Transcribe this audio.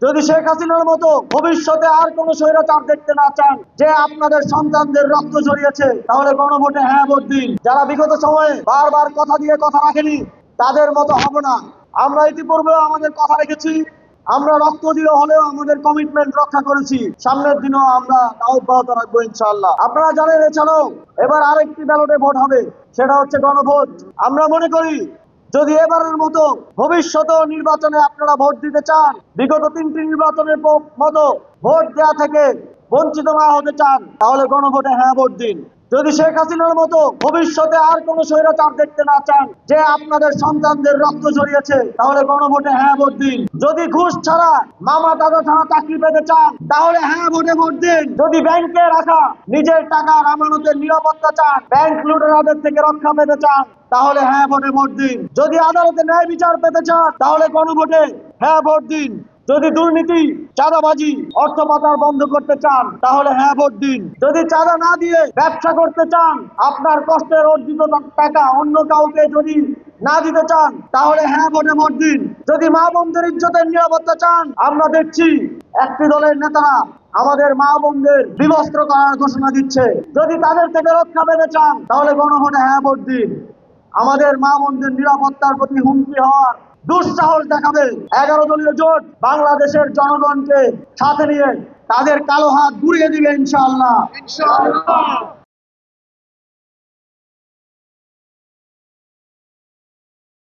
যদি শেখ হাসিনার মতো ভবিষ্যতে আর কোন স্বৈরাচার দেখতে না চান যে আপনাদের সন্তানদের রক্ত ঝরিয়েছে, তাহলে গণভোটে হ্যাঁ ভোট দিন। যারা বিগত সময়ে বারবার কথা দিয়ে কথা রাখেনি তাদের মতো হব না। আমরা ইতিপূর্বে আমাদের কথা রেখেছি, আমরা রক্ত দিয়ে হলেও আমাদের কমিটমেন্ট রক্ষা করেছি, সামনের দিনও আমরা অব্যাহত রাখবো ইনশাআল্লাহ। আপনারা জানেন এছাড়াও এবার আরেকটি ব্যালটে ভোট হবে, সেটা হচ্ছে গণভোট। আমরা মনে করি যদি এবারের মতো ভবিষ্যতে নির্বাচনে আপনারা ভোট দিতে চান, বিগত 3টি নির্বাচনের মতো ভোট দেওয়া থেকে বঞ্চিত না হতে চান, তাহলে গণভোটে হ্যাঁ ভোট দিন। যদি শেখ হাসিনার মতো ভবিষ্যতে আর কোন স্বৈরাচার দেখতে না চান যে আপনাদের সন্তানদের রক্ত ঝরিয়েছে, তাহলে গণভোটে হ্যাঁ ভোট দিন। যদি ঘুষ ছাড়া, মামা দাদা ছাড়া চাকরি পেতে চান, তাহলে হ্যাঁ ভোটে ভোট দিন। যদি ব্যাংকে রাখা নিজের টাকার আমানতের নিরাপত্তা চান, ব্যাংক লুটেরাদের থেকে রক্ষা পেতে চান, তাহলে হ্যাঁ ভোটে ভোট দিন। যদি আদালতে ন্যায় বিচার পেতে চান, তাহলে গণভোটে হ্যাঁ ভোট দিন। যদি দুর্নীতি, চাঁদাবাজি, অর্থ পাচার বন্ধ করতে চান, তাহলে হ্যাঁ ভোট দিন। যদি চাঁদা না দিয়ে ব্যবসা করতে চান, আপনার কষ্টের অর্জিত টাকা অন্য কাউকে যদি না দিতে চান, তাহলে হ্যাঁ ভোটে ভোট দিন। যদি মা বোনদের ইজ্জতের নিরাপত্তা চান, আমরা দেখছি একটি দলের নেতারা আমাদের মা বোনদের বিবস্ত্র করার ঘোষণা দিচ্ছে। যদি তাদের থেকে রক্ষা পেতে চান, তাহলে গণভোটে হ্যাঁ ভোট দিন। আমাদের মা বোনদের নিরাপত্তার প্রতি হুমকি হওয়ার দুঃসাহস দেখাবে 11 দলীয় জোট বাংলাদেশের জনগণকে সাথে নিয়ে তাদের কালো হাত ঘুরিয়ে দিবে ইনশাআল্লাহ।